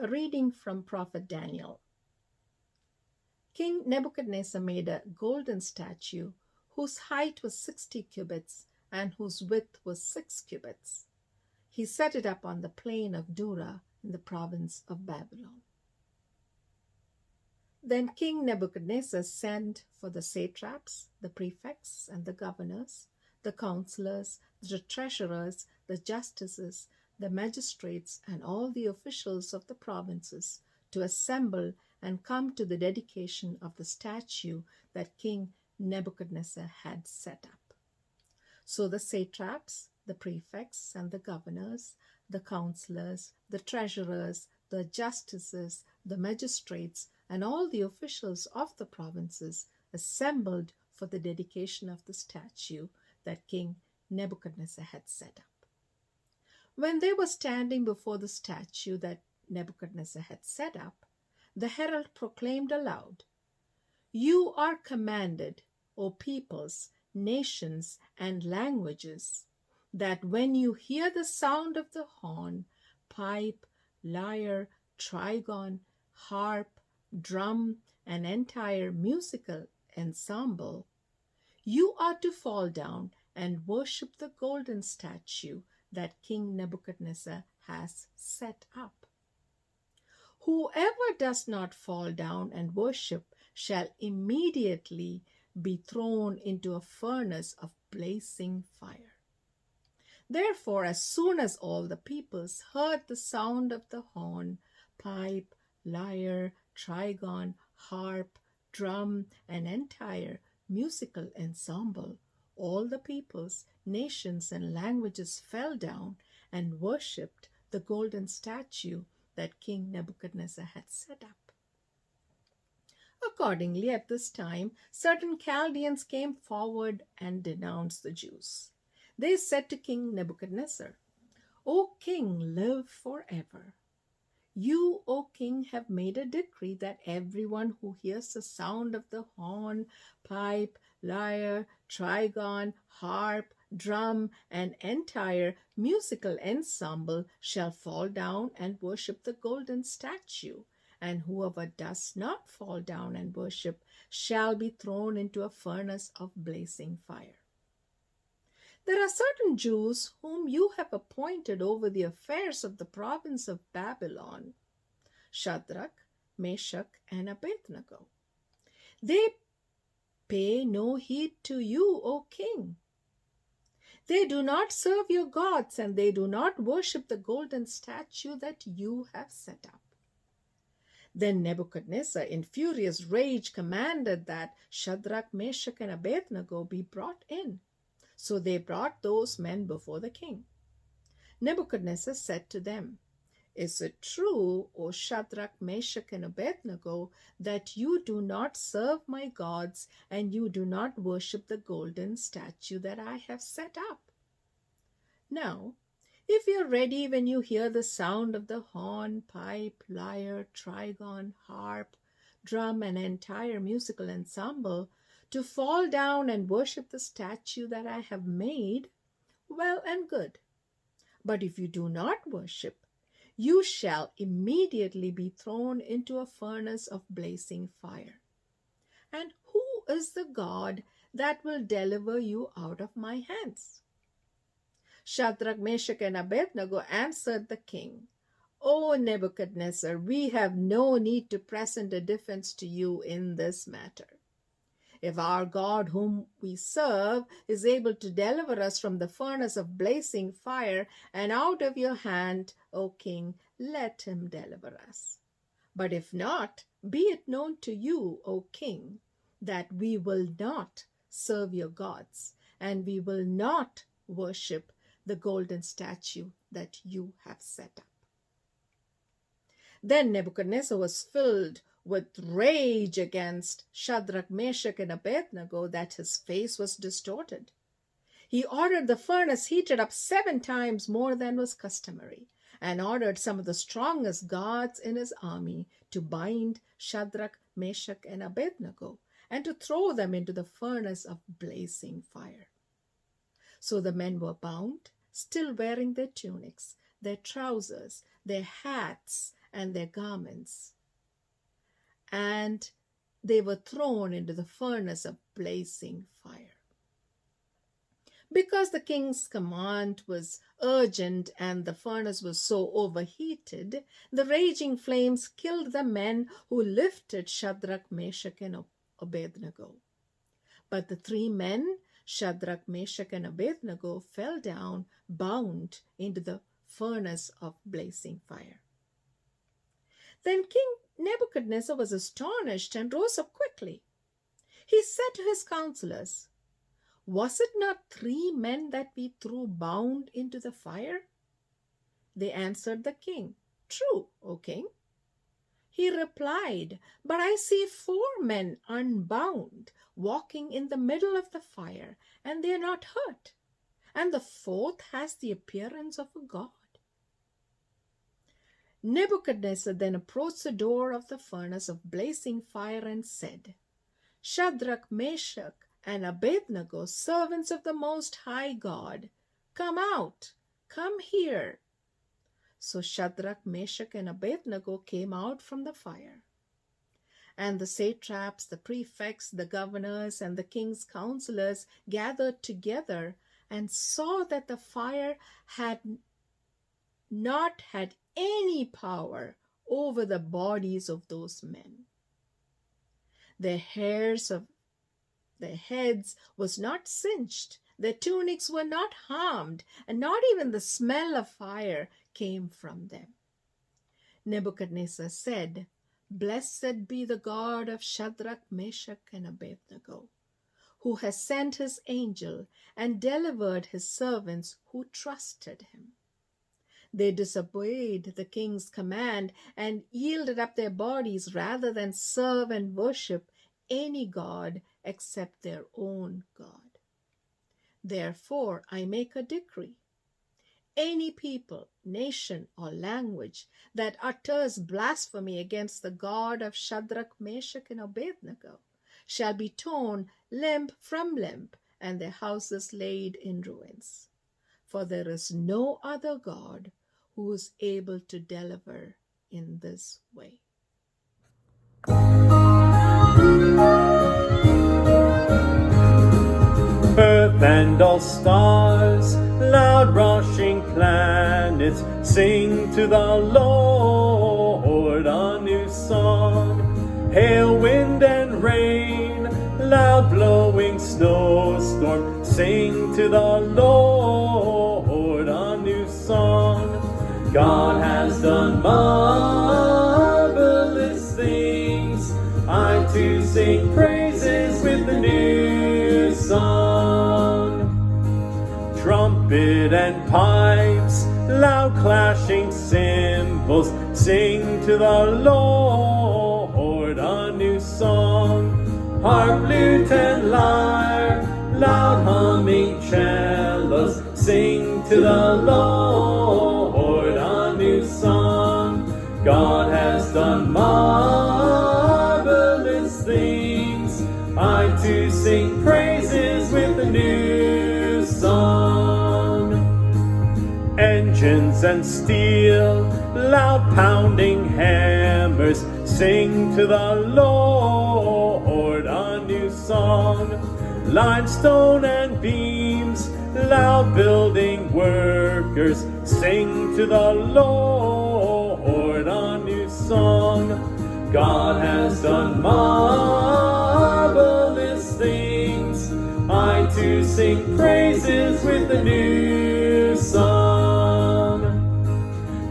A reading from Prophet Daniel. King Nebuchadnezzar made a golden statue whose height was 60 cubits and whose width was 6 cubits. He set it up on the plain of Dura in the province of Babylon. Then King Nebuchadnezzar sent for the satraps, the prefects, and the governors, the counselors, the treasurers, the justices, the magistrates, and all the officials of the provinces to assemble and come to the dedication of the statue that King Nebuchadnezzar had set up. So the satraps, the prefects, and the governors, the counselors, the treasurers, the justices, the magistrates, and all the officials of the provinces assembled for the dedication of the statue that King Nebuchadnezzar had set up. When they were standing before the statue that Nebuchadnezzar had set up, the herald proclaimed aloud, "You are commanded, O peoples, nations, and languages, that when you hear the sound of the horn, pipe, lyre, trigon, harp, drum, and entire musical ensemble, you are to fall down and worship the golden statue that King Nebuchadnezzar has set up. Whoever does not fall down and worship shall immediately be thrown into a furnace of blazing fire." Therefore, as soon as all the peoples heard the sound of the horn, pipe, lyre, trigon, harp, drum, and entire musical ensemble, all the peoples, nations, and languages fell down and worshipped the golden statue that King Nebuchadnezzar had set up. Accordingly, at this time, certain Chaldeans came forward and denounced the Jews. They said to King Nebuchadnezzar, "O king, live forever. You, O king, have made a decree that everyone who hears the sound of the horn, pipe, lyre, trigon, harp, drum, and entire musical ensemble shall fall down and worship the golden statue, and whoever does not fall down and worship shall be thrown into a furnace of blazing fire. There are certain Jews whom you have appointed over the affairs of the province of Babylon, Shadrach, Meshach, and Abednego. They pay no heed to you, O king. They do not serve your gods, and they do not worship the golden statue that you have set up." Then Nebuchadnezzar, in furious rage, commanded that Shadrach, Meshach, and Abednego be brought in. So they brought those men before the king. Nebuchadnezzar said to them, "Is it true, O Shadrach, Meshach, and Abednego, that you do not serve my gods and you do not worship the golden statue that I have set up? Now, if you are ready when you hear the sound of the horn, pipe, lyre, trigon, harp, drum, and entire musical ensemble, to fall down and worship the statue that I have made, well and good. But if you do not worship, you shall immediately be thrown into a furnace of blazing fire. And who is the God that will deliver you out of my hands?" Shadrach, Meshach, and Abednego answered the king, "O Nebuchadnezzar, we have no need to present a defense to you in this matter. If our God whom we serve is able to deliver us from the furnace of blazing fire and out of your hand, O king, let him deliver us. But if not, be it known to you, O king, that we will not serve your gods, and we will not worship the golden statue that you have set up." Then Nebuchadnezzar was filled with rage against Shadrach, Meshach, and Abednego that his face was distorted. He ordered the furnace heated up 7 times more than was customary, and ordered some of the strongest guards in his army to bind Shadrach, Meshach, and Abednego, and to throw them into the furnace of blazing fire. So the men were bound, still wearing their tunics. their trousers, their hats, and their garments. And they were thrown into the furnace of blazing fire. Because the king's command was urgent and the furnace was so overheated, the raging flames killed the men who lifted Shadrach, Meshach, and Abednego. But the three men, Shadrach, Meshach, and Abednego, fell down, bound into the furnace of blazing fire. Then King Nebuchadnezzar was astonished and rose up quickly. He said to his counselors, "Was it not 3 men that we threw bound into the fire?" They answered the king, "True, O king." He replied, "But I see 4 men unbound, walking in the middle of the fire, and they are not hurt, and the 4th has the appearance of a god." Nebuchadnezzar then approached the door of the furnace of blazing fire and said, "Shadrach, Meshach, and Abednego, servants of the Most High God, come out, come here." So Shadrach, Meshach, and Abednego came out from the fire. And the satraps, the prefects, the governors, and the king's counselors gathered together and saw that the fire had not had any power over the bodies of those men. Their hairs of their heads was not singed, their tunics were not harmed, and not even the smell of fire came from them. Nebuchadnezzar said, "Blessed be the God of Shadrach, Meshach, and Abednego, who has sent his angel and delivered his servants who trusted him." They disobeyed the king's command and yielded up their bodies rather than serve and worship any god except their own God. Therefore, I make a decree. Any people, nation, or language that utters blasphemy against the God of Shadrach, Meshach, and Abednego shall be torn limb from limb, and their houses laid in ruins. For there is no other God who is able to deliver in this way. Earth and all stars, loud rushing planets, sing to the Lord a new song. Hail, wind, and rain, loud blowing snowstorm, sing to the Lord a new song. God has done marvelous things. I too sing praises with the new song. Trumpet and pipes, loud clashing cymbals, sing to the Lord a new song. Harp, lute, and lyre, loud humming cellos, sing to the Lord a new song. God has done marvelous things. I too sing praises with a new song. Engines and steel, loud pounding hammers, sing to the Lord a new song. Limestone and beams, loud building workers, sing to the Lord a new song. God has done marvelous things. I too sing praises with a new song.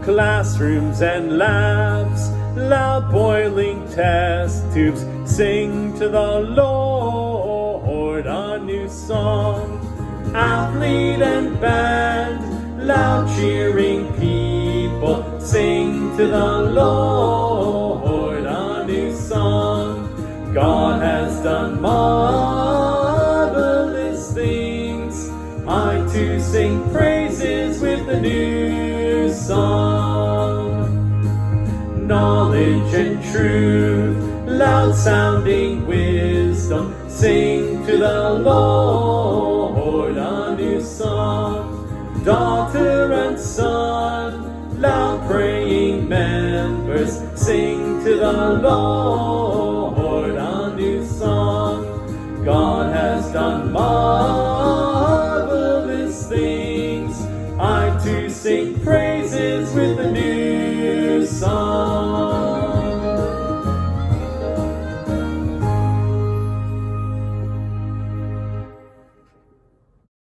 Classrooms and labs, loud boiling test tubes, sing to the Lord a new song. Athlete and band, loud cheering people, sing to the Lord a new song. God has done marvelous things. I too sing praises with a new song. Knowledge and truth, loud sounding wisdom, sing to the Lord a new song. Daughter and son, Loud praying members sing to the Lord a new song. God has done marvelous things. I too sing praises with a new song.